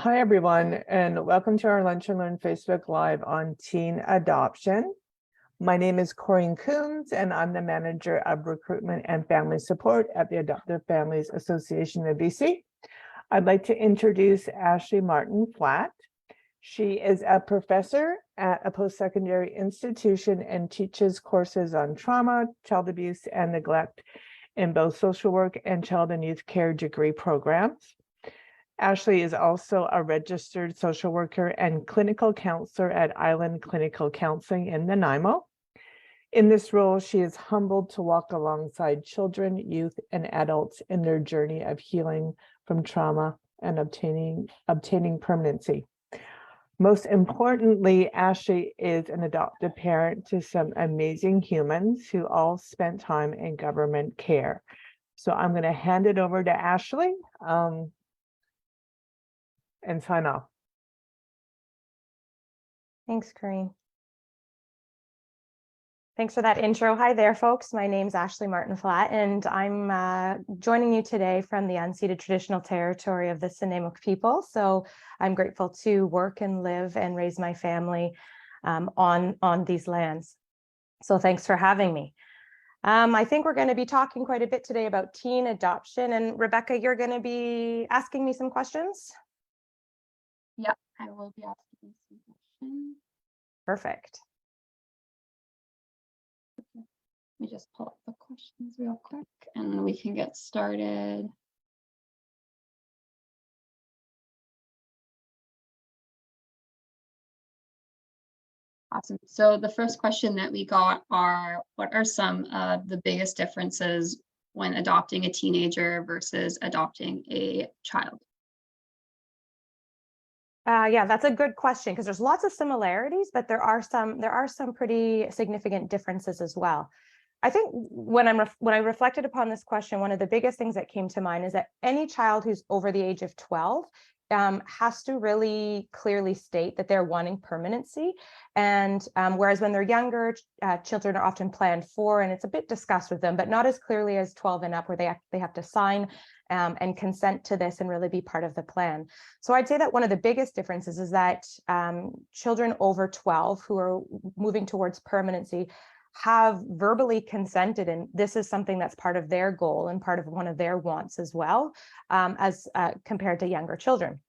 Hi, everyone, and welcome to our Lunch and Learn Facebook Live on teen adoption. My name is Corinne Coons, and I'm the manager of recruitment and family support at the Adoptive Families Association of BC. I'd like to introduce Ashleigh Martinflatt. She is a professor at a post-secondary institution and teaches courses on trauma, child abuse, and neglect in both social work and child and youth care degree programs. Ashleigh is also a registered social worker and clinical counselor at Island Clinical Counseling in Nanaimo. In this role, she is humbled to walk alongside children, youth, and adults in their journey of healing from trauma and obtaining permanency. Most importantly, Ashleigh is an adoptive parent to some amazing humans who all spent time in government care. So I'm going to hand it over to Ashleigh and sign off. Thanks, Corinne. Thanks for that intro. Hi there, folks. My name's Ashleigh Martinflatt, and I'm joining you today from the unceded traditional territory of the Nanaimo people. So I'm grateful to work and live and raise my family on these lands. So thanks for having me. I think we're going to be talking quite a bit today about teen adoption. And Rebecca, you're going to be asking me some questions? Yeah, I will be asking some questions. Perfect. Okay. Let me just pull up the questions real quick and we can get started. Awesome. So the first question that we got are, what are some of the biggest differences when adopting a teenager versus adopting a child? Yeah, that's a good question because there's lots of similarities, but there are some pretty significant differences as well. I think when I reflected upon this question, one of the biggest things that came to mind is that any child who's over the age of 12 has to really clearly state that they're wanting permanency. And whereas when they're younger, children are often planned for, and it's a bit discussed with them, but not as clearly as 12 and up, where they have to sign and consent to this and really be part of the plan. So I'd say that one of the biggest differences is that children over 12 who are moving towards permanency have verbally consented, and this is something that's part of their goal and part of one of their wants as well, as compared to younger children.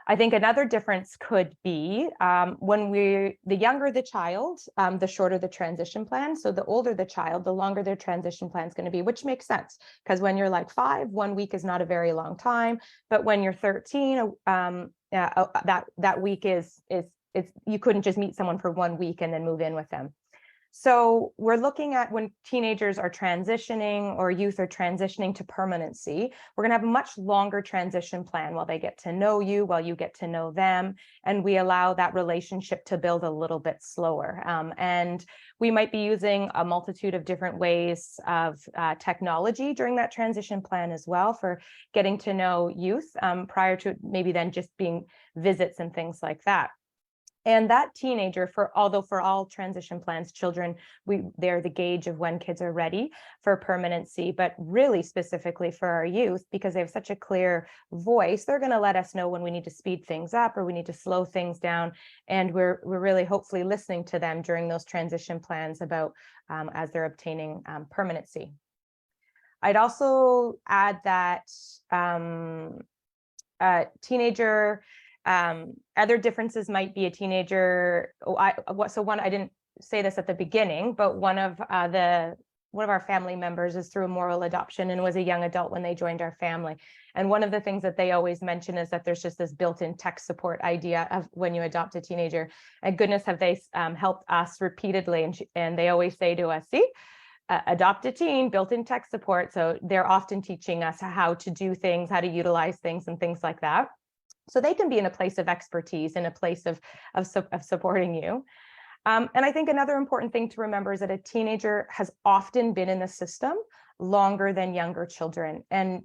I think another difference could be the younger the child, the shorter the transition plan. So the older the child, the longer their transition plan is going to be, which makes sense because when you're like 5, 1 week is not a very long time. But when you're 13, that week is you couldn't just meet someone for 1 week and then move in with them. So we're looking at when teenagers are transitioning or youth are transitioning to permanency, we're going to have a much longer transition plan while they get to know you, while you get to know them, and we allow that relationship to build a little bit slower. And we might be using a multitude of different ways of technology during that transition plan as well for getting to know youth prior to maybe then just being visits and things like that. And that teenager, although for all transition plans, children, they're the gauge of when kids are ready for permanency, but really specifically for our youth, because they have such a clear voice, they're going to let us know when we need to speed things up or we need to slow things down. And we're really hopefully listening to them during those transition plans about as they're obtaining permanency. I'd also add that teenager, other differences might be a teenager. I didn't say this at the beginning, but one of our family members is through a moral adoption and was a young adult when they joined our family. And one of the things that they always mention is that there's just this built-in tech support idea of when you adopt a teenager. And goodness, have they helped us repeatedly. And they always say to us, see, adopt a teen, built-in tech support. So they're often teaching us how to do things, how to utilize things and things like that. So they can be in a place of expertise, in a place of supporting you. And I think another important thing to remember is that a teenager has often been in the system longer than younger children, and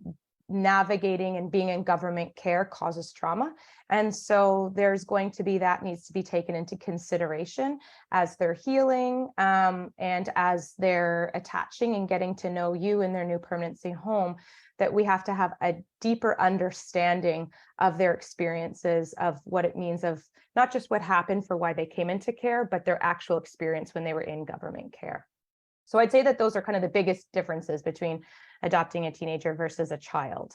navigating and being in government care causes trauma. And so there's going to be that needs to be taken into consideration as they're healing and as they're attaching and getting to know you in their new permanency home. that we have to have a deeper understanding of their experiences, of what it means, of not just what happened for why they came into care, but their actual experience when they were in government care. So I'd say that those are kind of the biggest differences between adopting a teenager versus a child.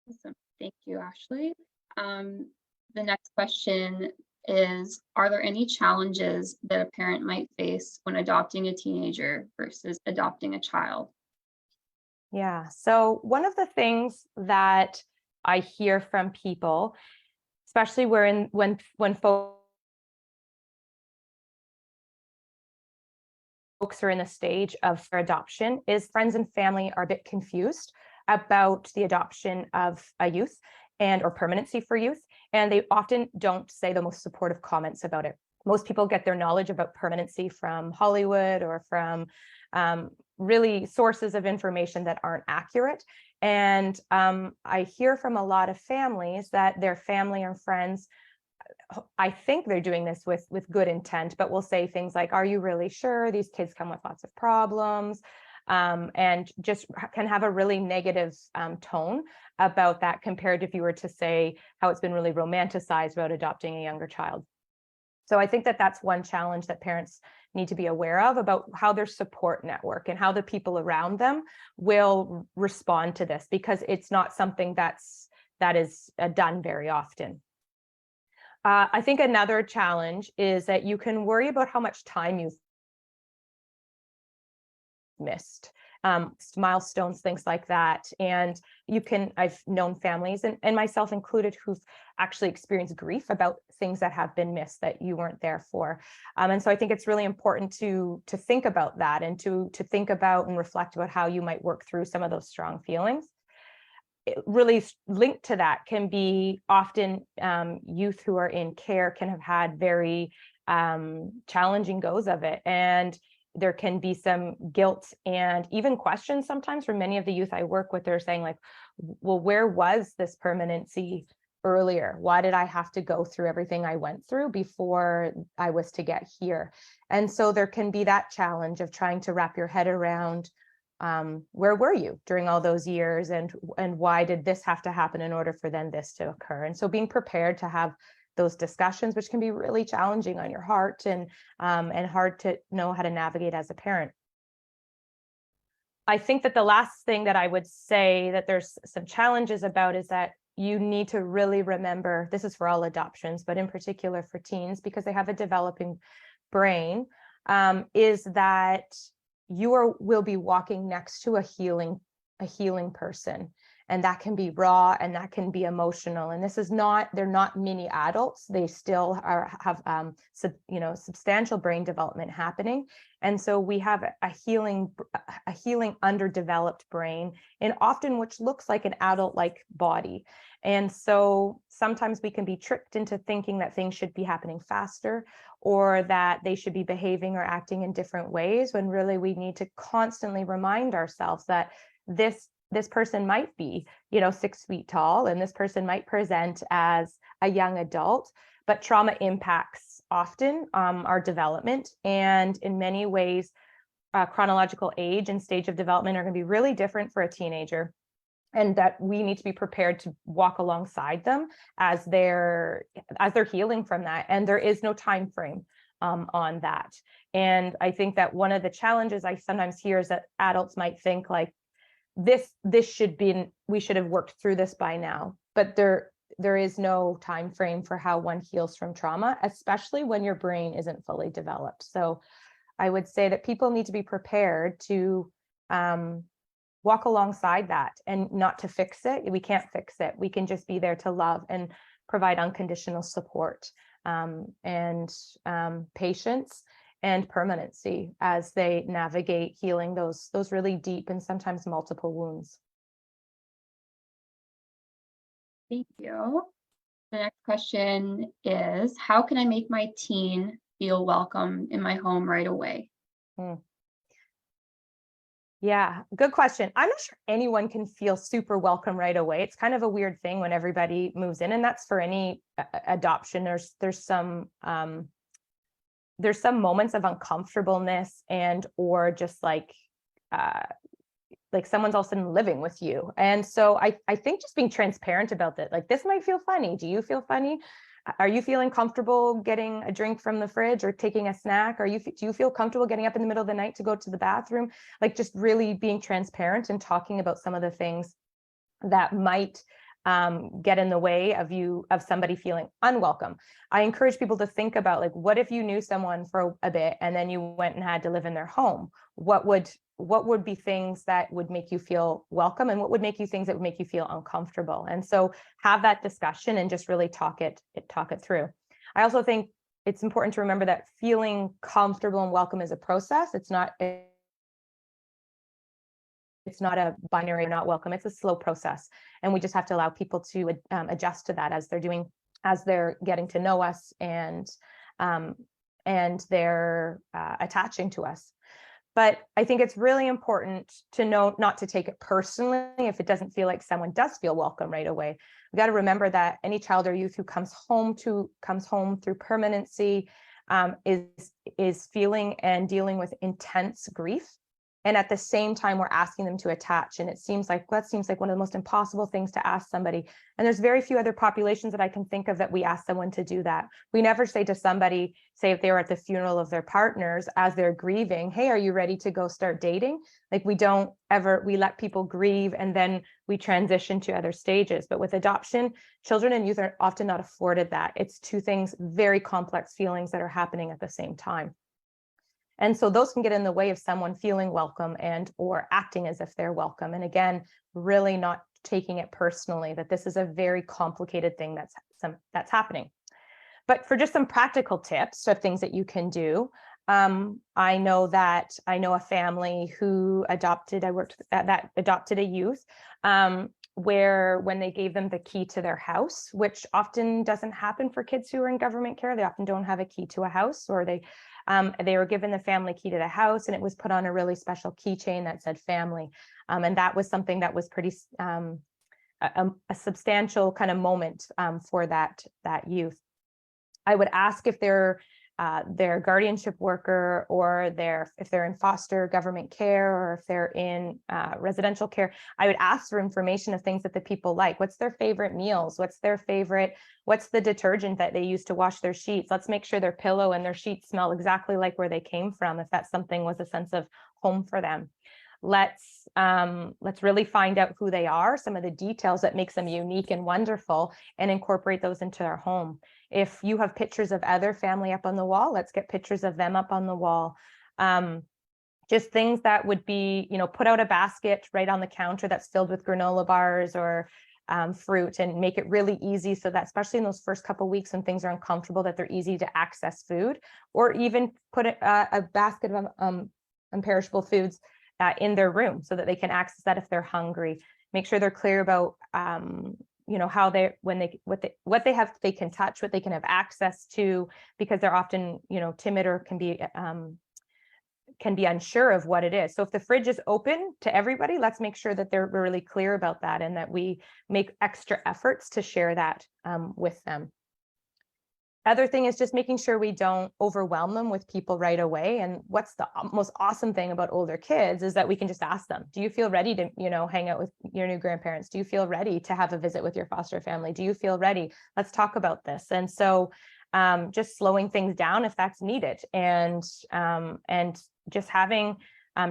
Awesome. Thank you, Ashleigh. The next question is, are there any challenges that a parent might face when adopting a teenager versus adopting a child? Yeah, so one of the things that I hear from people, especially when folks are in the stage of their adoption, is friends and family are a bit confused about the adoption of a youth or permanency for youth, and they often don't say the most supportive comments about it. Most people get their knowledge about permanency from Hollywood or from really sources of information that aren't accurate. And I hear from a lot of families that their family or friends, I think they're doing this with good intent, but will say things like, are you really sure? These kids come with lots of problems, and just can have a really negative tone about that, compared to if you were to say how it's been really romanticized about adopting a younger child. So I think that that's one challenge that parents need to be aware of, about how their support network and how the people around them will respond to this, because it's not something that is done very often. I think another challenge is that you can worry about how much time you've missed, milestones, things like that. And I've known families and myself included who've actually experienced grief about things that have been missed that you weren't there for. And so I think it's really important to think about that, and to think about and reflect about how you might work through some of those strong feelings. It really linked to that can be often youth who are in care can have had very challenging goes of it, and there can be some guilt and even questions sometimes for many of the youth I work with. They're saying like, well, where was this permanency earlier? Why did I have to go through everything I went through before I was to get here? And so there can be that challenge of trying to wrap your head around where were you during all those years, and why did this have to happen in order for then this to occur? And so being prepared to have those discussions, which can be really challenging on your heart and hard to know how to navigate as a parent. I think that the last thing that I would say that there's some challenges about is that you need to really remember, this is for all adoptions, but in particular for teens, because they have a developing brain, is that will be walking next to a healing person. And that can be raw and that can be emotional. And they're not mini adults. They still have substantial brain development happening. And so we have a healing underdeveloped brain, and often which looks like an adult-like body. And so sometimes we can be tricked into thinking that things should be happening faster, or that they should be behaving or acting in different ways, when really we need to constantly remind ourselves that this person might be, 6 feet tall, and this person might present as a young adult, but trauma impacts often our development. And in many ways, chronological age and stage of development are going to be really different for a teenager, and that we need to be prepared to walk alongside them as they're healing from that. And there is no time frame on that. And I think that one of the challenges I sometimes hear is that adults might think like, we should have worked through this by now, but there is no time frame for how one heals from trauma, especially when your brain isn't fully developed. So I would say that people need to be prepared to walk alongside that, and not to fix it. We can't fix it. We can just be there to love and provide unconditional support, and patience and permanency as they navigate healing those really deep and sometimes multiple wounds. Thank you. The next question is, how can I make my teen feel welcome in my home right away? Yeah, good question. I'm not sure anyone can feel super welcome right away. It's kind of a weird thing when everybody moves in, and that's for any adoption. There's some moments of uncomfortableness or just like like someone's all of a sudden living with you. And so I think just being transparent about that, like, this might feel funny. Do you feel funny? Are you feeling comfortable getting a drink from the fridge or taking a snack? Do you feel comfortable getting up in the middle of the night to go to the bathroom? Like, just really being transparent and talking about some of the things that might get in the way of somebody feeling unwelcome. I encourage people to think about, like, what if you knew someone for a bit and then you went and had to live in their home? What would be things that would make you feel welcome, and what would make you things that would make you feel uncomfortable? And so have that discussion and just really talk it through. I also think it's important to remember that feeling comfortable and welcome is a process. It's not a binary or not welcome. It's a slow process. And we just have to allow people to adjust to that as they're getting to know us and they're attaching to us. But I think it's really important to know not to take it personally if it doesn't feel like someone does feel welcome right away. We got to remember that any child or youth who comes home through permanency is feeling and dealing with intense grief. And at the same time, we're asking them to attach. And that seems like one of the most impossible things to ask somebody. And there's very few other populations that I can think of that we ask someone to do that. We never say to somebody, say if they were at the funeral of their partners as they're grieving, hey, are you ready to go start dating? Like, we let people grieve and then we transition to other stages. But with adoption, children and youth are often not afforded that. It's two things, very complex feelings that are happening at the same time. And so those can get in the way of someone feeling welcome and or acting as if they're welcome. And again, really not taking it personally, that this is a very complicated thing that's happening. But for just some practical tips of things that you can do, I know a family who adopted a youth where when they gave them the key to their house, which often doesn't happen for kids who are in government care, they often don't have a key to a house, or they were given the family key to the house and it was put on a really special keychain that said family. And that was something that was pretty a substantial kind of moment for that youth. I would ask if their guardianship worker or if they're in foster government care or if they're in residential care, I would ask for information of things that the people like. What's their favorite meals? What's the detergent that they use to wash their sheets? Let's make sure their pillow and their sheets smell exactly like where they came from, if that something was a sense of home for them. Let's really find out who they are, some of the details that makes them unique and wonderful, and incorporate those into our home. If you have pictures of other family up on the wall, let's get pictures of them up on the wall. Just things that would be, put out a basket right on the counter that's filled with granola bars or fruit, and make it really easy so that, especially in those first couple of weeks when things are uncomfortable, that they're easy to access food, or even put a basket of imperishable foods in their room so that they can access that if they're hungry. Make sure they're clear about how what they can touch, what they can have access to, because they're often timid or can be unsure of what it is. So if the fridge is open to everybody, let's make sure that they're really clear about that and that we make extra efforts to share that with them. Other thing is just making sure we don't overwhelm them with people right away. And what's the most awesome thing about older kids is that we can just ask them, do you feel ready to, hang out with your new grandparents? Do you feel ready to have a visit with your foster family? Do you feel ready? Let's talk about this. And so just slowing things down if that's needed, and just having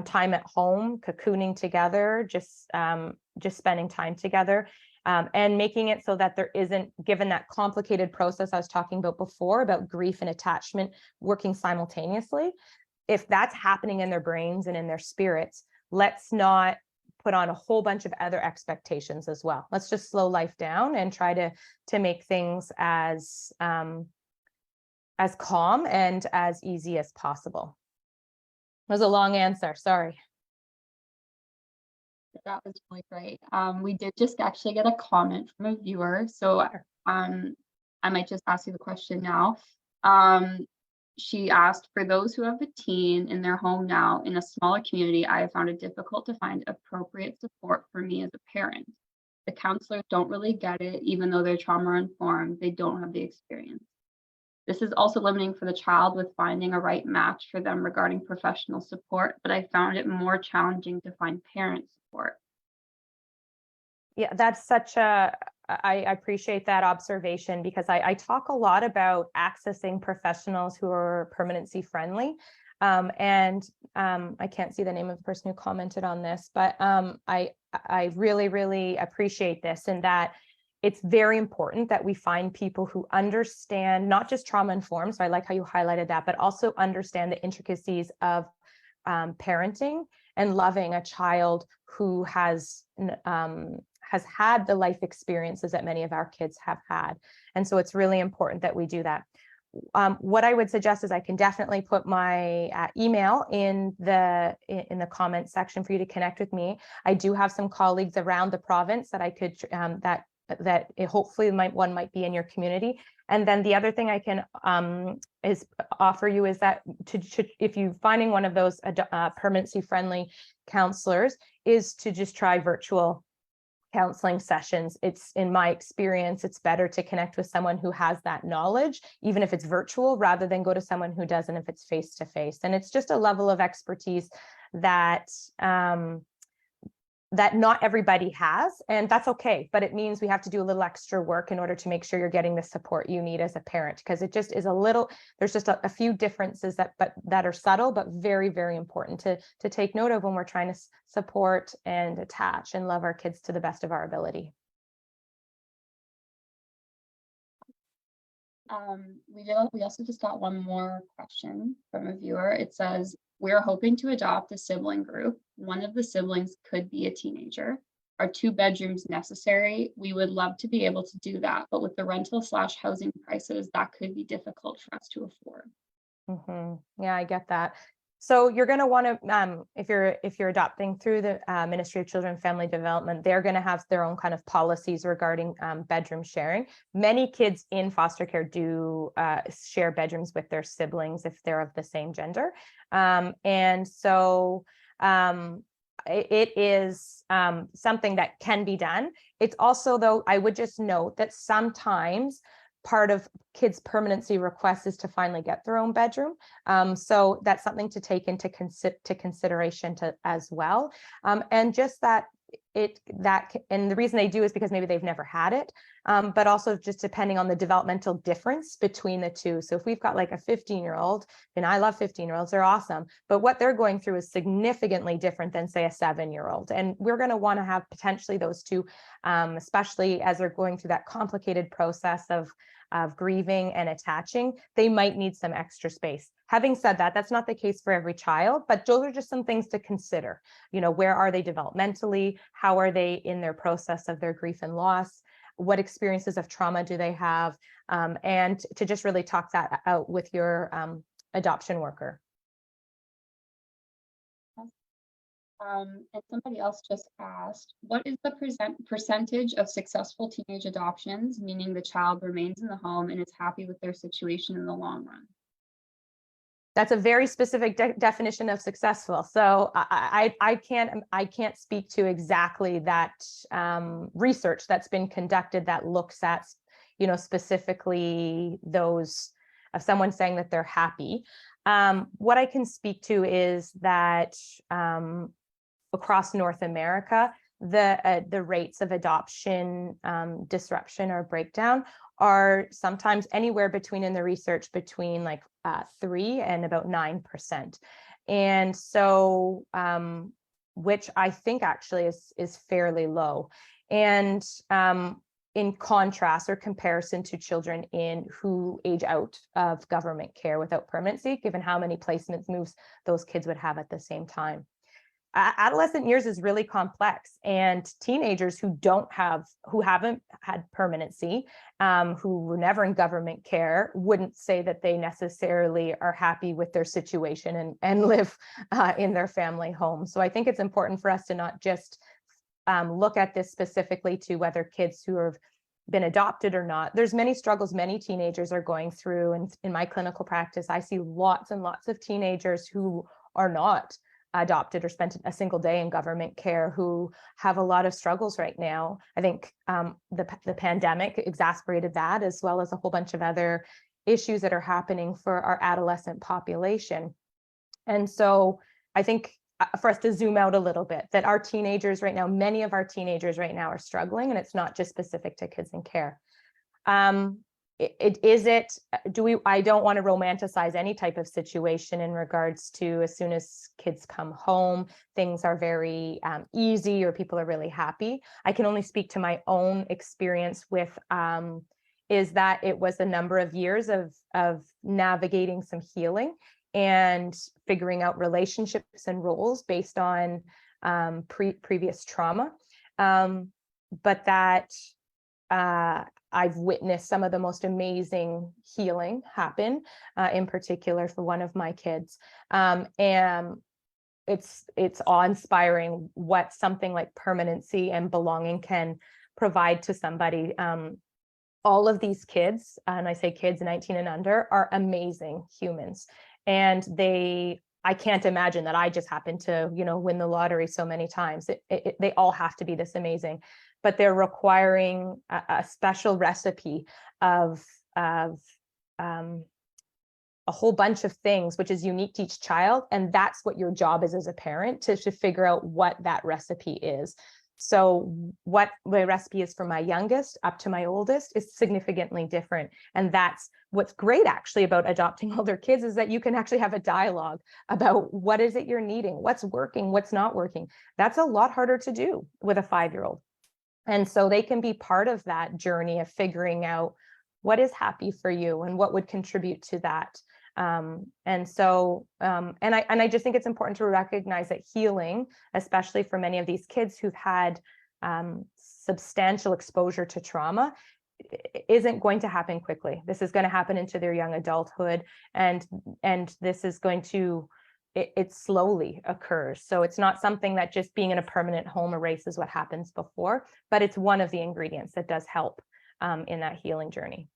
time at home, cocooning together, just spending time together. And making it so that there isn't, given that complicated process I was talking about before, about grief and attachment working simultaneously, if that's happening in their brains and in their spirits, let's not put on a whole bunch of other expectations as well. Let's just slow life down and try to make things as calm and as easy as possible. That was a long answer, sorry. That was really great. We did just actually get a comment from a viewer, so I might just ask you the question now. She asked, for those who have a teen in their home now in a smaller community, I have found it difficult to find appropriate support for me as a parent. The counselors don't really get it, even though they're trauma informed, they don't have the experience. This is also limiting for the child with finding a right match for them regarding professional support, but I found it more challenging to find parent support. Yeah, that's such a, I appreciate that observation, because I talk a lot about accessing professionals who are permanency friendly. I can't see the name of the person who commented on this, but I really, really appreciate this, and that it's very important that we find people who understand not just trauma informed. So I like how you highlighted that, but also understand the intricacies of parenting and loving a child who has had the life experiences that many of our kids have had. And so it's really important that we do that. What I would suggest is I can definitely put my email in the comment section for you to connect with me. I do have some colleagues around the province that I could that hopefully one might be in your community. And then the other thing I can is offer you is that if you're finding one of those permanency friendly counselors, is to just try virtual counseling sessions. It's, in my experience, it's better to connect with someone who has that knowledge, even if it's virtual, rather than go to someone who doesn't if it's face to face. And it's just a level of expertise that that not everybody has, and that's okay. But it means we have to do a little extra work in order to make sure you're getting the support you need as a parent, because it just is a little, there's just a few differences that are subtle, but very, very important to take note of when we're trying to support and attach and love our kids to the best of our ability. We also just got one more question from a viewer. It says, we're hoping to adopt a sibling group. One of the siblings could be a teenager. Are 2 bedrooms necessary? We would love to be able to do that, but with the rental/housing prices, that could be difficult for us to afford. Yeah, I get that. So you're going to want to, if you're adopting through the Ministry of Children and Family Development, they're going to have their own kind of policies regarding bedroom sharing. Many kids in foster care do share bedrooms with their siblings if they're of the same gender. And so it is something that can be done. It's also, though, I would just note that sometimes part of kids' permanency requests is to finally get their own bedroom. So that's something to take into consideration as well. And just that and the reason they do is because maybe they've never had it, but also just depending on the developmental difference between the two. So if we've got like a 15-year-old, and I love 15-year-olds, they're awesome, but what they're going through is significantly different than, say, a 7-year-old. And we're going to want to have potentially those two, especially as they're going through that complicated process of grieving and attaching, they might need some extra space. Having said that, that's not the case for every child, but those are just some things to consider. You know, where are they developmentally? How are they in their process of their grief and loss? What experiences of trauma do they have? And to just really talk that out with your adoption worker. And somebody else just asked, what is the percentage of successful teenage adoptions, meaning the child remains in the home and is happy with their situation in the long run? That's a very specific definition of successful. So I can't speak to exactly that research that's been conducted that looks at, you know, specifically those of someone saying that they're happy. What I can speak to is that across North America, the rates of adoption disruption or breakdown are sometimes anywhere between, in the research, between like 3 and about 9%. And so, which I think actually is fairly low. And in contrast or comparison to children who age out of government care without permanency, given how many placements moves those kids would have at the same time. Adolescent years is really complex, and teenagers who haven't had permanency, who were never in government care, wouldn't say that they necessarily are happy with their situation and live in their family home. So I think it's important for us to not just look at this specifically to whether kids who have been adopted or not. There's many struggles many teenagers are going through, and in my clinical practice, I see lots and lots of teenagers who are not adopted or spent a single day in government care, who have a lot of struggles right now. I think the pandemic exacerbated that, as well as a whole bunch of other issues that are happening for our adolescent population. And so I think for us to zoom out a little bit, that our teenagers right now, many of our teenagers right now are struggling, and it's not just specific to kids in care. I don't want to romanticize any type of situation in regards to as soon as kids come home, things are very easy or people are really happy. I can only speak to my own experience with is that it was a number of years of navigating some healing and figuring out relationships and roles based on previous trauma. But that I've witnessed some of the most amazing healing happen, in particular for one of my kids. And it's awe-inspiring what something like permanency and belonging can provide to somebody. All of these kids, and I say kids 19 and under, are amazing humans. And I can't imagine that I just happened to, win the lottery so many times. They all have to be this amazing, but they're requiring a special recipe of a whole bunch of things, which is unique to each child. And that's what your job is as a parent, to figure out what that recipe is. So what the recipe is for my youngest up to my oldest is significantly different. And that's what's great actually about adopting older kids, is that you can actually have a dialogue about what is it you're needing, what's working, what's not working. That's a lot harder to do with a 5-year-old. And so they can be part of that journey of figuring out what is happy for you and what would contribute to that. And I just think it's important to recognize that healing, especially for many of these kids who've had substantial exposure to trauma, isn't going to happen quickly. This is going to happen into their young adulthood, and this is going to, it slowly occurs. So it's not something that just being in a permanent home erases what happens before, but it's one of the ingredients that does help in that healing journey.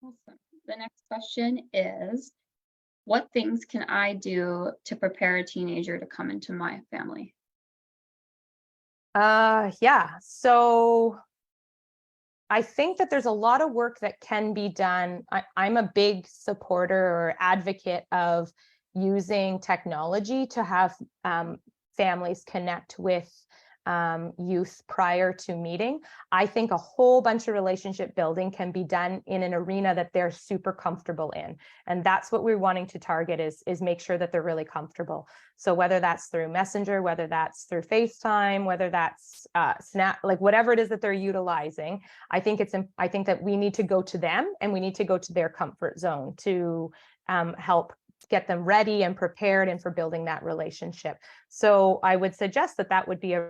Awesome. The next question is, what things can I do to prepare a teenager to come into my family? Yeah. So I think that there's a lot of work that can be done. I'm a big supporter or advocate of using technology to have families connect with youth prior to meeting. I think a whole bunch of relationship building can be done in an arena that they're super comfortable in. And that's what we're wanting to target, is make sure that they're really comfortable. So whether that's through Messenger, whether that's through FaceTime, whether that's Snap, like whatever it is that they're utilizing, I think that we need to go to them and we need to go to their comfort zone to help get them ready and prepared and for building that relationship. So I would suggest that would be a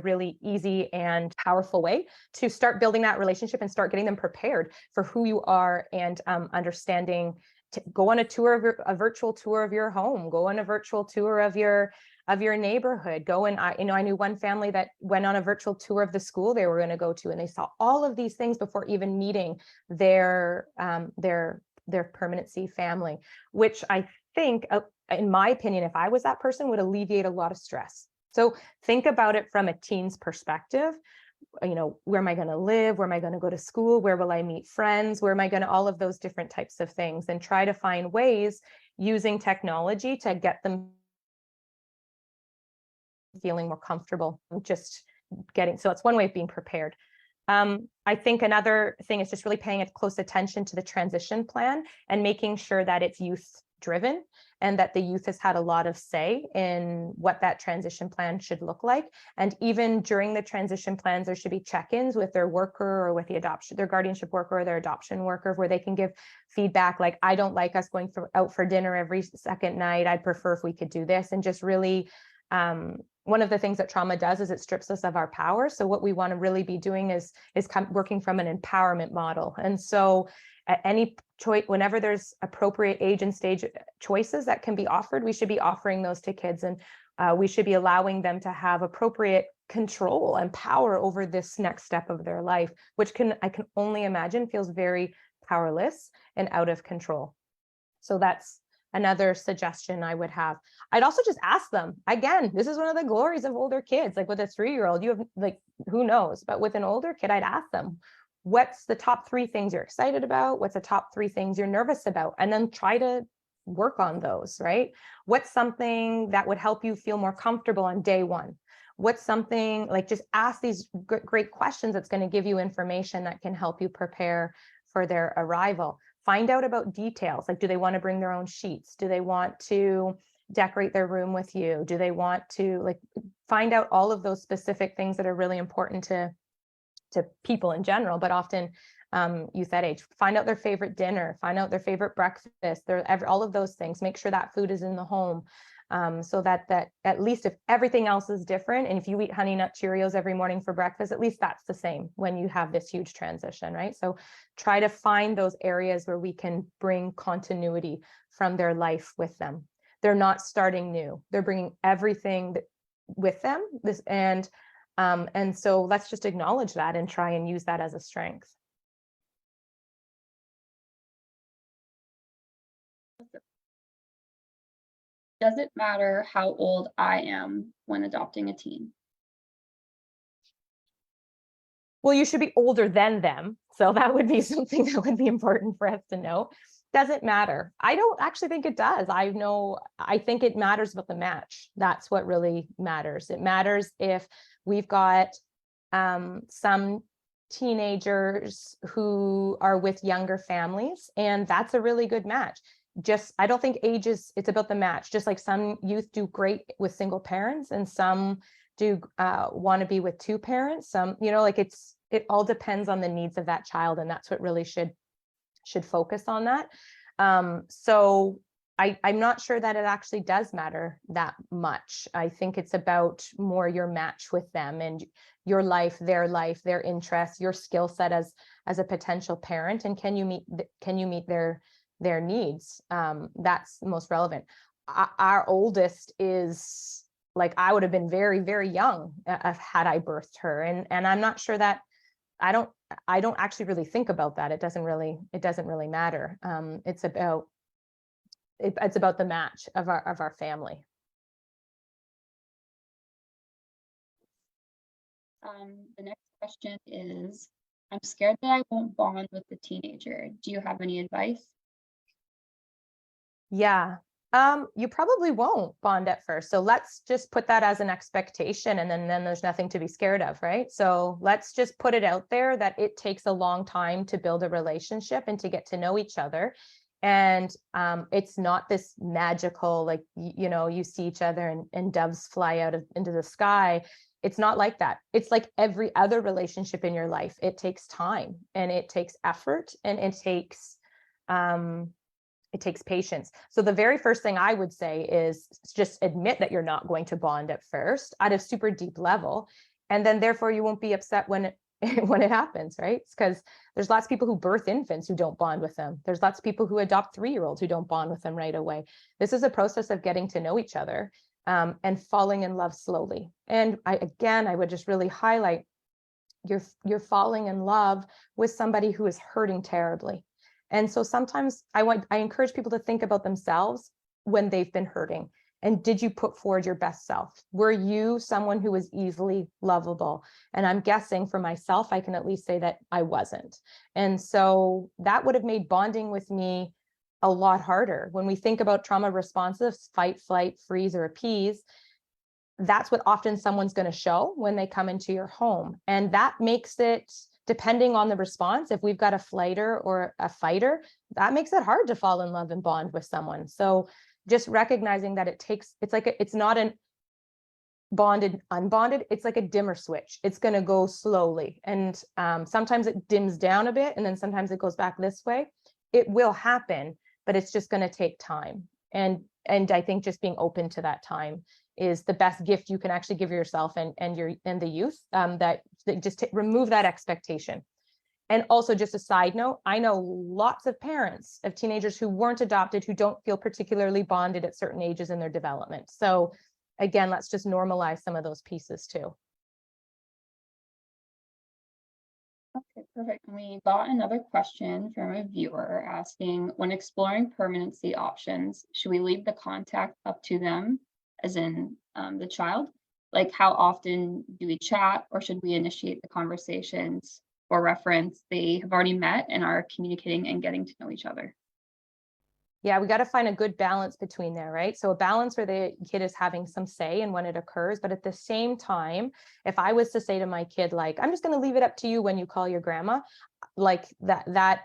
really easy and powerful way to start building that relationship and start getting them prepared for who you are, and understanding, to go on a virtual tour of your home, go on a virtual tour of your neighborhood, I knew one family that went on a virtual tour of the school they were going to go to, and they saw all of these things before even meeting their permanency family, which I think, in my opinion, if I was that person, would alleviate a lot of stress. So think about it from a teen's perspective. Where am I going to live? Where am I going to go to school? Where will I meet friends? Where am I going to, all of those different types of things, and try to find ways using technology to get them feeling more comfortable. So it's one way of being prepared. I think another thing is just really paying close attention to the transition plan and making sure that it's youth driven, and that the youth has had a lot of say in what that transition plan should look like. And even during the transition plans, there should be check-ins with their worker or with their guardianship worker or their adoption worker, where they can give feedback like, I don't like us going out for dinner every second night. I'd prefer if we could do this. And just really, one of the things that trauma does is it strips us of our power. So what we want to really be doing is working from an empowerment model. And so at any choice, whenever there's appropriate age and stage choices that can be offered, we should be offering those to kids, and we should be allowing them to have appropriate control and power over this next step of their life, which I can only imagine feels very powerless and out of control. So that's another suggestion I would have. I'd also just ask them. Again, this is one of the glories of older kids. Like with a 3-year-old, you have like, who knows? But with an older kid, I'd ask them, what's the top 3 things you're excited about? What's the top 3 things you're nervous about? And then try to work on those, right? What's something that would help you feel more comfortable on day 1? What's something, like, just ask these great questions that's going to give you information that can help you prepare for their arrival. Find out about details. Like, do they want to bring their own sheets? Do they want to decorate their room with you? Do they want to, like, find out all of those specific things that are really important to people in general, but often youth that age. Find out their favorite dinner, find out their favorite breakfast, all of those things. Make sure that food is in the home. So that at least if everything else is different, and if you eat Honey Nut Cheerios every morning for breakfast, at least that's the same when you have this huge transition, right? So try to find those areas where we can bring continuity from their life with them. They're not starting new. They're bringing everything with them. And so let's just acknowledge that and try and use that as a strength. Does it matter how old I am when adopting a teen? Well, you should be older than them. So that would be something that would be important for us to know. Does it matter? I don't actually think it does. I think it matters about the match. That's what really matters. It matters if we've got some teenagers who are with younger families, and that's a really good match. I don't think age is, it's about the match. Just like some youth do great with single parents and some do want to be with 2 parents. Some, like it all depends on the needs of that child, and that's what really should focus on that. So I'm not sure that it actually does matter that much. I think it's about more your match with them and your life, their interests, your skill set as a potential parent, and can you meet their needs? That's most relevant. Our oldest is, like, I would have been very, very young had I birthed her, and I'm not sure that I don't actually really think about that. It doesn't really matter. It's about the match of our family. The next question is, I'm scared that I won't bond with the teenager. Do you have any advice? Yeah. You probably won't bond at first. So let's just put that as an expectation, and then there's nothing to be scared of, right? So let's just put it out there that it takes a long time to build a relationship and to get to know each other. And it's not this magical, like, you see each other and doves fly out into the sky. It's not like that. It's like every other relationship in your life. It takes time and it takes effort and it takes patience. So the very first thing I would say is just admit that you're not going to bond at first at a super deep level. And then therefore you won't be upset when it happens, right? Because there's lots of people who birth infants who don't bond with them. There's lots of people who adopt 3-year-olds who don't bond with them right away. This is a process of getting to know each other and falling in love slowly. And I would just really highlight you're falling in love with somebody who is hurting terribly. And so sometimes I encourage people to think about themselves when they've been hurting. And did you put forward your best self? Were you someone who was easily lovable? And I'm guessing for myself, I can at least say that I wasn't. And so that would have made bonding with me a lot harder. When we think about trauma responsives, fight, flight, freeze, or appease, that's what often someone's going to show when they come into your home. And that makes it, depending on the response, if we've got a flighter or a fighter, that makes it hard to fall in love and bond with someone. So just recognizing that it's not an bonded, unbonded, it's like a dimmer switch. It's going to go slowly. And sometimes it dims down a bit and then sometimes it goes back this way. It will happen, but it's just going to take time. And I think just being open to that time is the best gift you can actually give yourself and the youth, that just remove that expectation. And also, just a side note, I know lots of parents of teenagers who weren't adopted, who don't feel particularly bonded at certain ages in their development. So again, let's just normalize some of those pieces too. Okay, perfect. And we got another question from a viewer asking, when exploring permanency options, should we leave the contact up to them, as in the child? Like, how often do we chat, or should we initiate the conversations? For reference, they have already met and are communicating and getting to know each other. Yeah, we got to find a good balance between there, right? So a balance where the kid is having some say in when it occurs, but at the same time, if I was to say to my kid, like, I'm just going to leave it up to you when you call your grandma, like that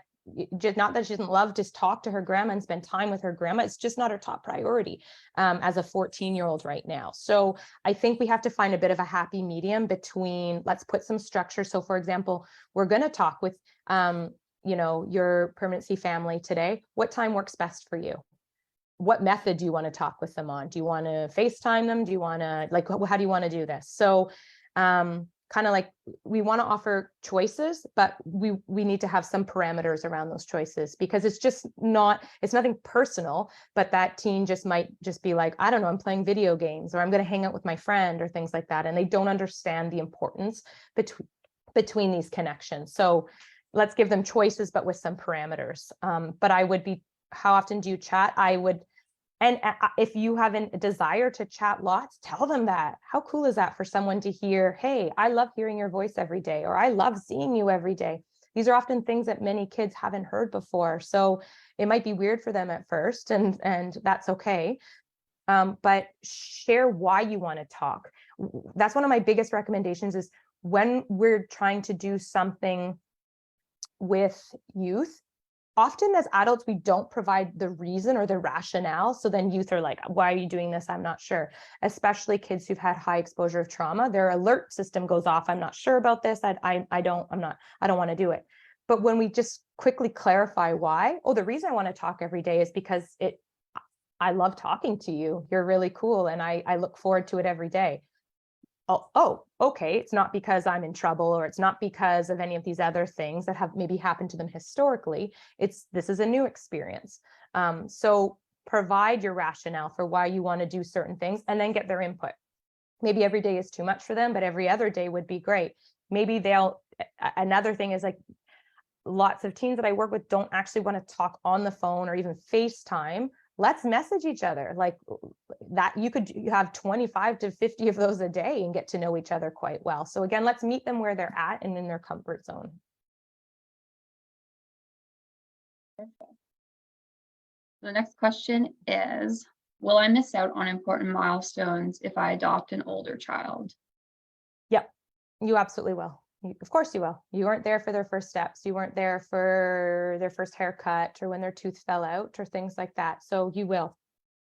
just, not that she doesn't love to talk to her grandma and spend time with her grandma, it's just not her top priority as a 14-year-old right now. So I think we have to find a bit of a happy medium between, let's put some structure. So for example, we're going to talk with your permanency family today. What time works best for you? What method do you want to talk with them on? Do you want to FaceTime them? Do you want to, like, how do you want to do this? So kind of like, we want to offer choices, but we need to have some parameters around those choices, because it's nothing personal, but that teen just might just be like, I don't know, I'm playing video games, or I'm going to hang out with my friend, or things like that. And they don't understand the importance between these connections. So let's give them choices, but with some parameters. But I would be, how often do you chat? I would, and if you have a desire to chat lots, tell them that. How cool is that for someone to hear, hey, I love hearing your voice every day, or I love seeing you every day. These are often things that many kids haven't heard before. So it might be weird for them at first, and that's okay. But share why you want to talk. That's one of my biggest recommendations, is when we're trying to do something with youth, often as adults, we don't provide the reason or the rationale. So then youth are like, why are you doing this? I'm not sure. Especially kids who've had high exposure of trauma, their alert system goes off. I'm not sure about this. I don't want to do it. But when we just quickly clarify why, the reason I want to talk every day is because I love talking to you. You're really cool. And I look forward to it every day. Okay, it's not because I'm in trouble, or it's not because of any of these other things that have maybe happened to them historically. This is a new experience. So provide your rationale for why you want to do certain things, and then get their input. Maybe every day is too much for them, but every other day would be great. Maybe another thing is, like, lots of teens that I work with don't actually want to talk on the phone or even FaceTime. Let's message each other like that. You have 25 to 50 of those a day and get to know each other quite well. So again, let's meet them where they're at and in their comfort zone. Perfect. The next question is, will I miss out on important milestones if I adopt an older child? Yep, you absolutely will. Of course you will. You weren't there for their first steps. You weren't there for their first haircut, or when their tooth fell out, or things like that. So you will.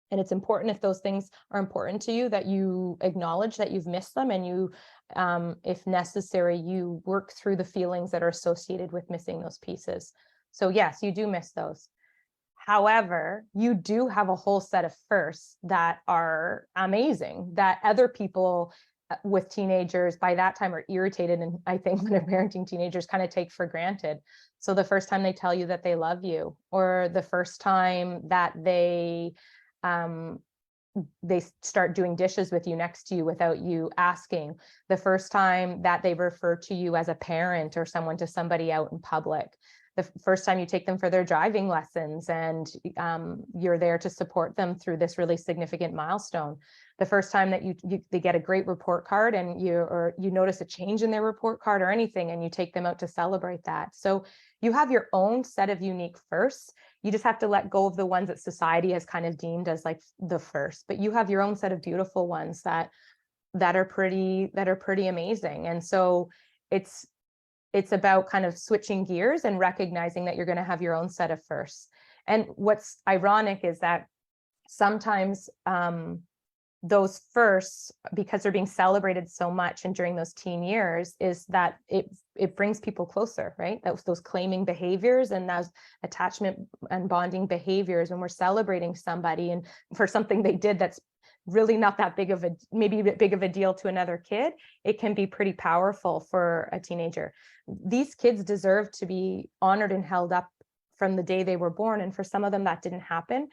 And it's important, if those things are important to you, that you acknowledge that you've missed them, and you, if necessary, you work through the feelings that are associated with missing those pieces. So yes, you do miss those. However, you do have a whole set of firsts that are amazing, that other people with teenagers by that time are irritated, and I think when they're parenting teenagers, kind of take for granted. So the first time they tell you that they love you, or the first time that they start doing dishes with you next to you without you asking, the first time that they refer to you as a parent or someone to somebody out in public, the first time you take them for their driving lessons and you're there to support them through this really significant milestone, the first time that they get a great report card and you notice a change in their report card or anything, and you take them out to celebrate that. So you have your own set of unique firsts. You just have to let go of the ones that society has kind of deemed as like the first, but you have your own set of beautiful ones that are pretty amazing. And so it's about kind of switching gears and recognizing that you're going to have your own set of firsts. And what's ironic is that sometimes those firsts, because they're being celebrated so much and during those teen years, is that it brings people closer, right? Those claiming behaviors and those attachment and bonding behaviors, when we're celebrating somebody and for something they did that's really not that big of a deal to another kid, it can be pretty powerful for a teenager. These kids deserve to be honored and held up from the day they were born. And for some of them that didn't happen,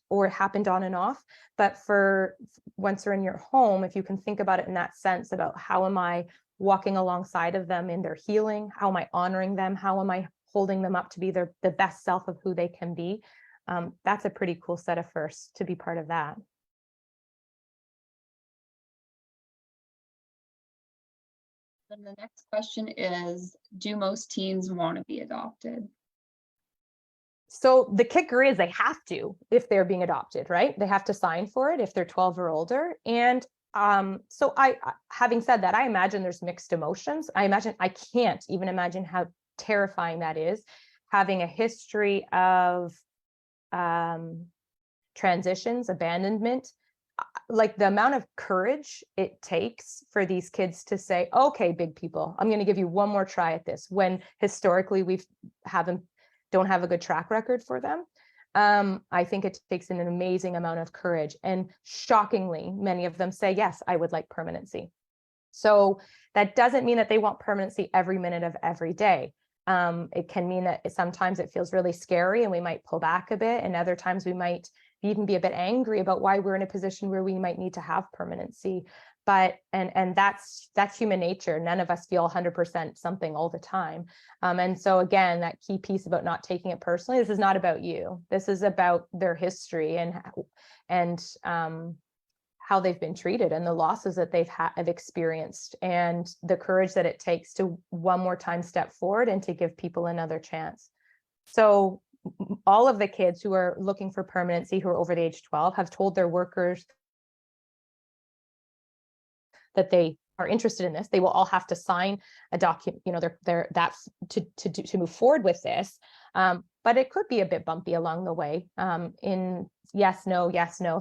or it happened on and off. But for once they're in your home, if you can think about it in that sense, about how am I walking alongside of them in their healing? How am I honoring them? How am I holding them up to be the best self of who they can be? That's a pretty cool set of firsts to be part of that. Then the next question is, do most teens want to be adopted? So the kicker is they have to if they're being adopted, right? They have to sign for it if they're 12 or older. And so having said that, I imagine there's mixed emotions. I can't even imagine how terrifying that is, having a history of transitions, abandonment, like the amount of courage it takes for these kids to say, okay, big people, I'm going to give you one more try at this, when historically don't have a good track record for them. I think it takes an amazing amount of courage, and shockingly, many of them say, yes, I would like permanency. So that doesn't mean that they want permanency every minute of every day. It can mean that sometimes it feels really scary and we might pull back a bit, and other times we might even be a bit angry about why we're in a position where we might need to have permanency. But and that's human nature. None of us feel 100% something all the time. And so again, that key piece about not taking it personally, this is not about you. This is about their history and how they've been treated and the losses that have experienced, and the courage that it takes to one more time step forward and to give people another chance. So all of the kids who are looking for permanency, who are over the age of 12, have told their workers that they are interested in this. They will all have to sign a document, to move forward with this. But it could be a bit bumpy along the way, in yes, no,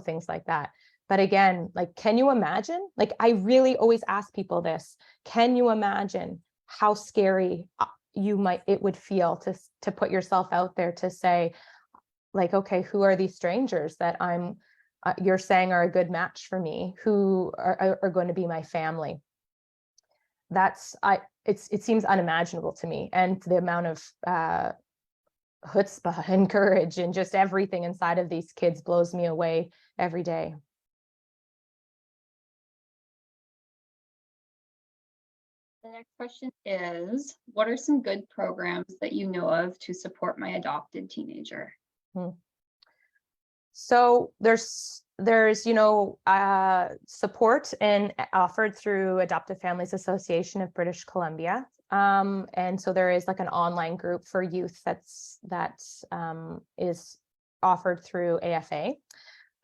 things like that. But again, like, can you imagine? Like, I really always ask people this: can you imagine how scary it would feel to put yourself out there to say, like, okay, who are these strangers that you're saying are a good match for me, who are going to be my family? It seems unimaginable to me, and the amount of chutzpah and courage and just everything inside of these kids blows me away every day. The next question is, what are some good programs that you know of to support my adopted teenager? So there's support and offered through Adoptive Families Association of British Columbia. And so there is like an online group for youth that is offered through AFA.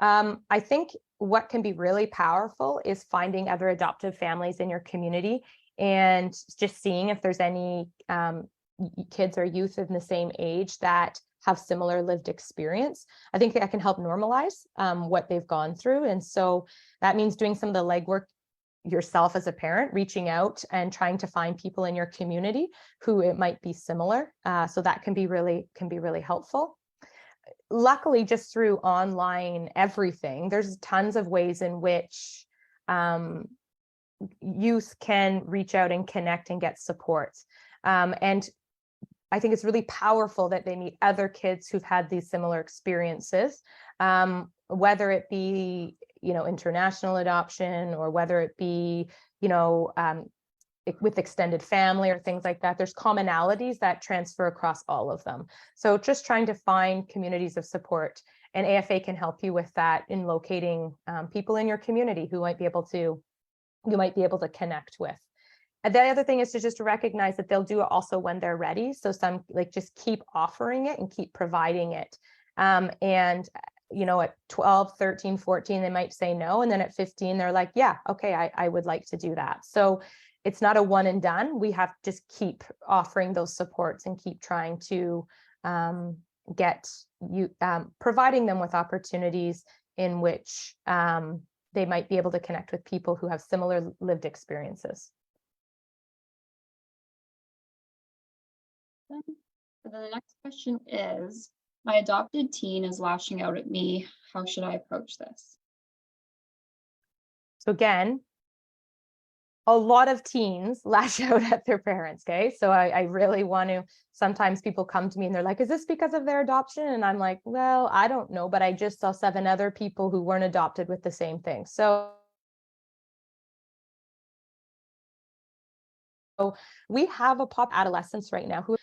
I think what can be really powerful is finding other adoptive families in your community and just seeing if there's any kids or youth in the same age that have similar lived experience. I think that can help normalize what they've gone through. And so that means doing some of the legwork yourself as a parent, reaching out and trying to find people in your community who it might be similar. So that can be really helpful. Luckily, just through online everything, there's tons of ways in which youth can reach out and connect and get support. And I think it's really powerful that they meet other kids who've had these similar experiences, whether it be, international adoption, or whether it be, with extended family or things like that. There's commonalities that transfer across all of them. So just trying to find communities of support, and AFA can help you with that in locating people in your community who might be able to connect with. And the other thing is to just recognize that they'll do it also when they're ready. So just keep offering it and keep providing it. And at 12, 13, 14, they might say no. And then at 15, they're like, yeah, okay, I would like to do that. So it's not a one and done. We have to just keep offering those supports and keep trying to providing them with opportunities in which they might be able to connect with people who have similar lived experiences. So the next question is, my adopted teen is lashing out at me. How should I approach this? So again, a lot of teens lash out at their parents, okay? So I really want to, sometimes people come to me and they're like, is this because of their adoption? And I'm like, well, I don't know, but I just saw 7 other people who weren't adopted with the same thing. So we have a pop adolescents right now who,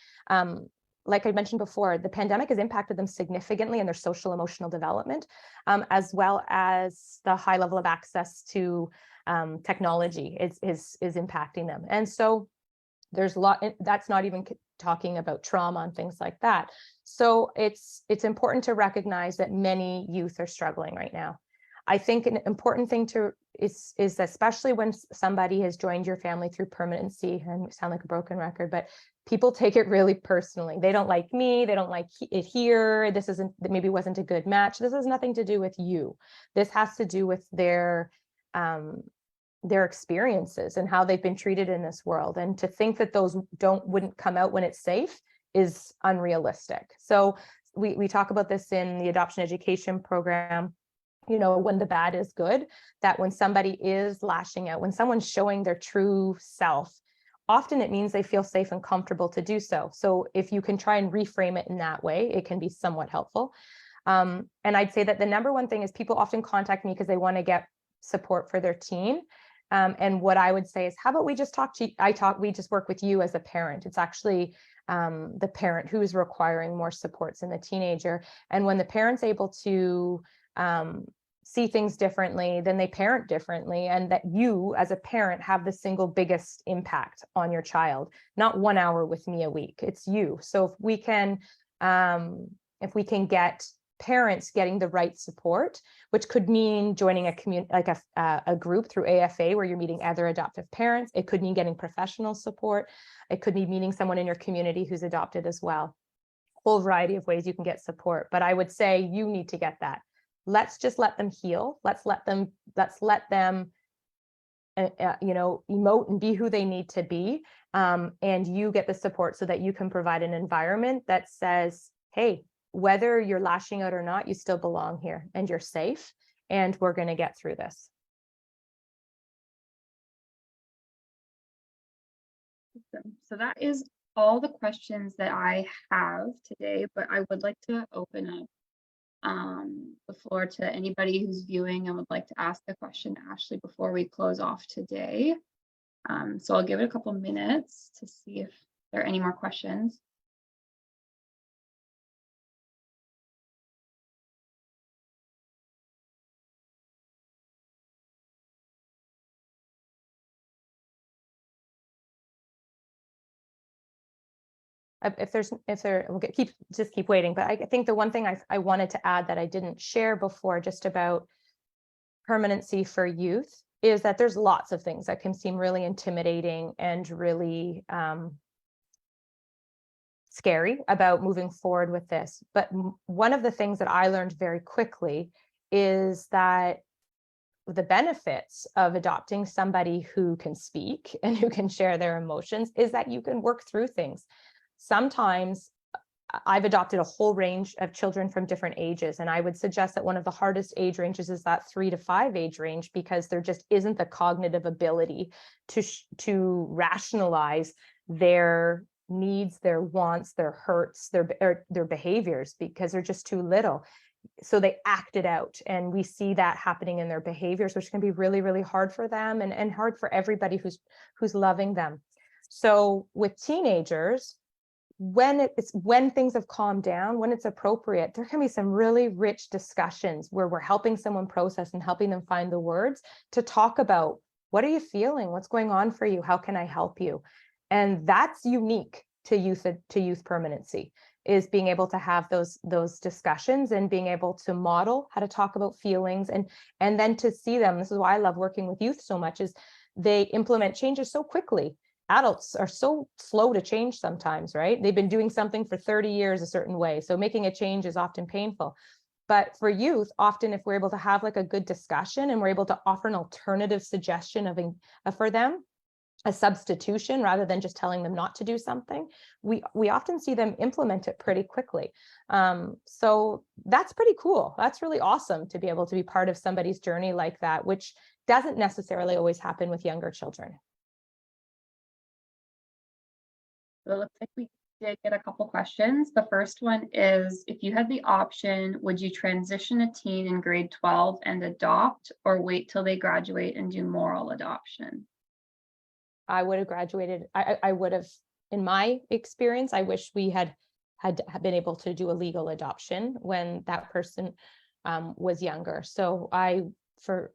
like I mentioned before, the pandemic has impacted them significantly in their social emotional development, as well as the high level of access to technology is impacting them. And so there's a lot, that's not even talking about trauma and things like that. So it's important to recognize that many youth are struggling right now. I think an important thing is especially when somebody has joined your family through permanency, and sound like a broken record, but people take it really personally. They don't like me, they don't like it here, this isn't, maybe wasn't a good match. This has nothing to do with you. This has to do with their experiences and how they've been treated in this world. And to think that those wouldn't come out when it's safe is unrealistic. So we talk about this in the adoption education program, you know, when the bad is good, that when somebody is lashing out, when someone's showing their true self, often it means they feel safe and comfortable to do so. So if you can try and reframe it in that way, it can be somewhat helpful. And I'd say that the number one thing is people often contact me because they want to get support for their teen. And what I would say is, how about we just we just work with you as a parent. It's actually the parent who is requiring more supports in the teenager. And when the parent's able to see things differently, then they parent differently, and that you as a parent have the single biggest impact on your child, not 1 hour with me a week, it's you. So if we can get parents getting the right support, which could mean joining a community, like a group through AFA where you're meeting other adoptive parents. It could mean getting professional support. It could be meeting someone in your community who's adopted as well. Whole variety of ways you can get support, but I would say you need to get that. Let's just let them heal. Let's let them you know, emote and be who they need to be. And you get the support so that you can provide an environment that says, hey, whether you're lashing out or not, you still belong here and you're safe, and we're going to get through this. So that is all the questions that I have today, but I would like to open up the floor to anybody who's viewing and would like to ask a question to Ashleigh before we close off today. So I'll give it a couple minutes to see if there are any more questions. We'll keep waiting. But I think the one thing I wanted to add that I didn't share before, just about permanency for youth, is that there's lots of things that can seem really intimidating and really scary about moving forward with this. But one of the things that I learned very quickly is that the benefits of adopting somebody who can speak and who can share their emotions is that you can work through things. Sometimes I've adopted a whole range of children from different ages, and I would suggest that one of the hardest age ranges is that 3 to 5 age range, because there just isn't the cognitive ability to rationalize their needs, their wants, their hurts, their behaviors, because they're just too little. So they act it out, and we see that happening in their behaviors, which can be really, really hard for them and hard for everybody who's loving them. So with teenagers, when things have calmed down, when it's appropriate, there can be some really rich discussions where we're helping someone process and helping them find the words to talk about, what are you feeling? What's going on for you? How can I help you? And that's unique to youth permanency, is being able to have those discussions and being able to model how to talk about feelings, and then to see them. This is why I love working with youth so much, is they implement changes so quickly. Adults are so slow to change sometimes, right? They've been doing something for 30 years a certain way. So making a change is often painful. But for youth, often if we're able to have like a good discussion and we're able to offer an alternative suggestion for them, a substitution, rather than just telling them not to do something, we often see them implement it pretty quickly. So that's pretty cool. That's really awesome to be able to be part of somebody's journey like that, which doesn't necessarily always happen with younger children. So it looks like we did get a couple questions. The first one is, if you had the option, would you transition a teen in grade 12 and adopt, or wait till they graduate and do moral adoption? I would have graduated. I would have, in my experience, I wish we had been able to do a legal adoption when that person was younger. So for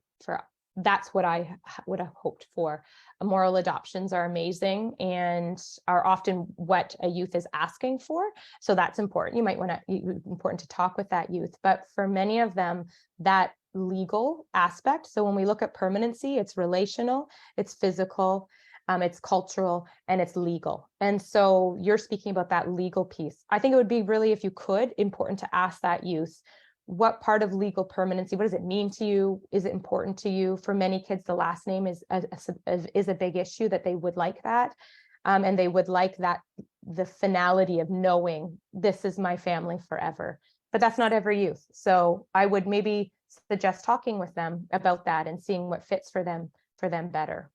that's what I would have hoped for. Moral adoptions are amazing and are often what a youth is asking for. So that's important. You might want to, important to talk with that youth. But for many of them, that legal aspect. So when we look at permanency, it's relational, it's physical, it's cultural, and it's legal. And so you're speaking about that legal piece. I think it would be really, if you could, important to ask that youth, what part of legal permanency, what does it mean to you? Is it important to you? For many kids, the last name is a big issue, that they would like that. And they would like that, the finality of knowing this is my family forever. But that's not every youth. So I would maybe suggest talking with them about that and seeing what fits for them better.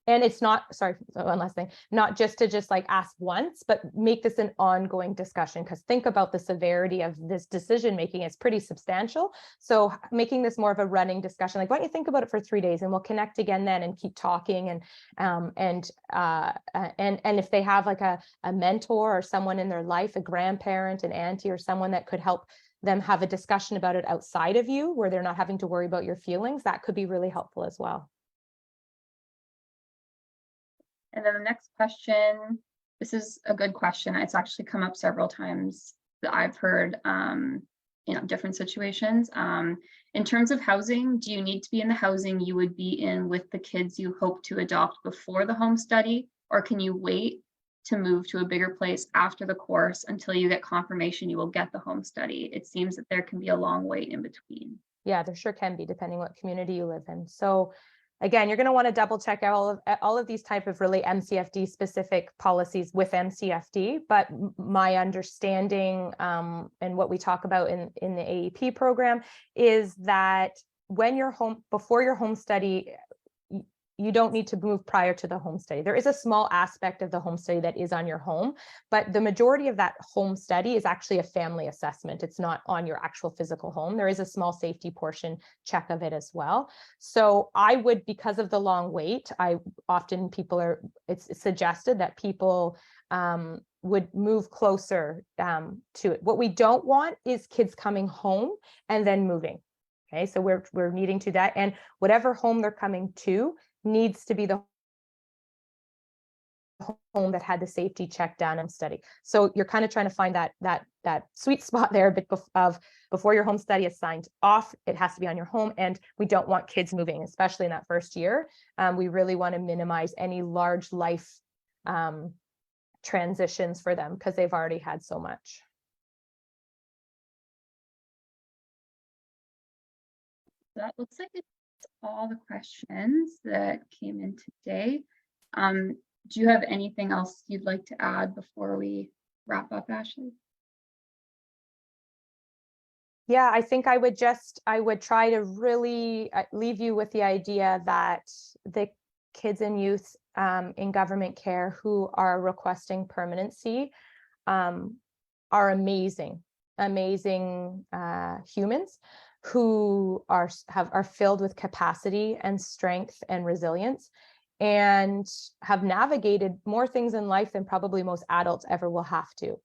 And it's not, sorry, one last thing, not just to like ask once, but make this an ongoing discussion, because think about the severity of this decision making. It's pretty substantial. So making this more of a running discussion, like, why don't you think about it for 3 days and we'll connect again then and keep talking. And if they have like a mentor or someone in their life, a grandparent, an auntie, or someone that could help them have a discussion about it outside of you, where they're not having to worry about your feelings, that could be really helpful as well. And then the next question, this is a good question. It's actually come up several times that I've heard, different situations. In terms of housing, do you need to be in the housing you would be in with the kids you hope to adopt before the home study? Or can you wait to move to a bigger place after the course until you get confirmation you will get the home study? It seems that there can be a long wait in between. Yeah, there sure can be, depending what community you live in. So again, you're going to want to double check all of these type of really MCFD specific policies with MCFD. But my understanding and what we talk about in the AEP program is that when you're home, before your home study, you don't need to move prior to the home study. There is a small aspect of the home study that is on your home, but the majority of that home study is actually a family assessment. It's not on your actual physical home. There is a small safety portion check of it as well. So I would, because of the long wait, it's suggested that people would move closer to it. What we don't want is kids coming home and then moving. Okay, so we're needing to that, and whatever home they're coming to needs to be the home that had the safety check done and study. So you're kind of trying to find that sweet spot there, but before your home study is signed off, it has to be on your home, and we don't want kids moving, especially in that first year. We really want to minimize any large life transitions for them, because they've already had so much. That looks like it's all the questions that came in today. Do you have anything else you'd like to add before we wrap up, Ashleigh? Yeah, I think I would try to really leave you with the idea that the kids and youth in government care who are requesting permanency are amazing humans who are filled with capacity and strength and resilience, and have navigated more things in life than probably most adults ever will have to.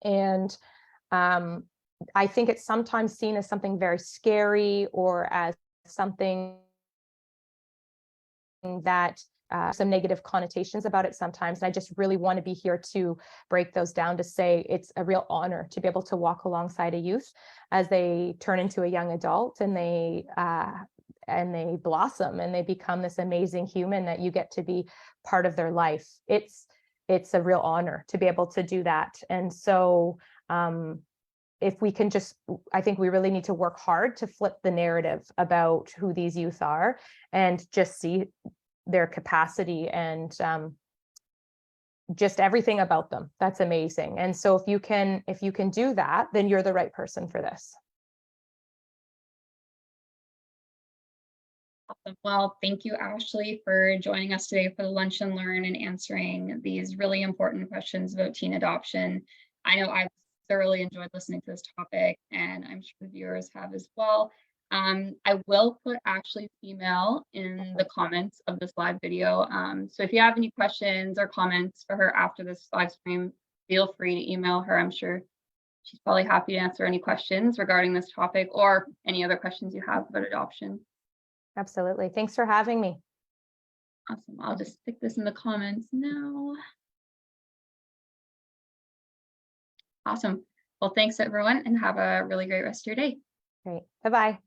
And I think it's sometimes seen as something very scary, or as something that some negative connotations about it sometimes. And I just really want to be here to break those down, to say it's a real honor to be able to walk alongside a youth as they turn into a young adult, and they blossom and they become this amazing human that you get to be part of their life. It's a real honor to be able to do that. And so if we can I think we really need to work hard to flip the narrative about who these youth are, and just see their capacity and just everything about them. That's amazing. And so if you can do that, then you're the right person for this. Awesome. Well, thank you, Ashleigh, for joining us today for the Lunch and Learn and answering these really important questions about teen adoption. I know I've thoroughly enjoyed listening to this topic, and I'm sure the viewers have as well. I will put Ashleigh's email in the comments of this live video. So if you have any questions or comments for her after this live stream, feel free to email her. I'm sure she's probably happy to answer any questions regarding this topic or any other questions you have about adoption. Absolutely. Thanks for having me. Awesome. I'll just stick this in the comments now. Awesome. Well, thanks everyone and have a really great rest of your day. Great. Bye-bye.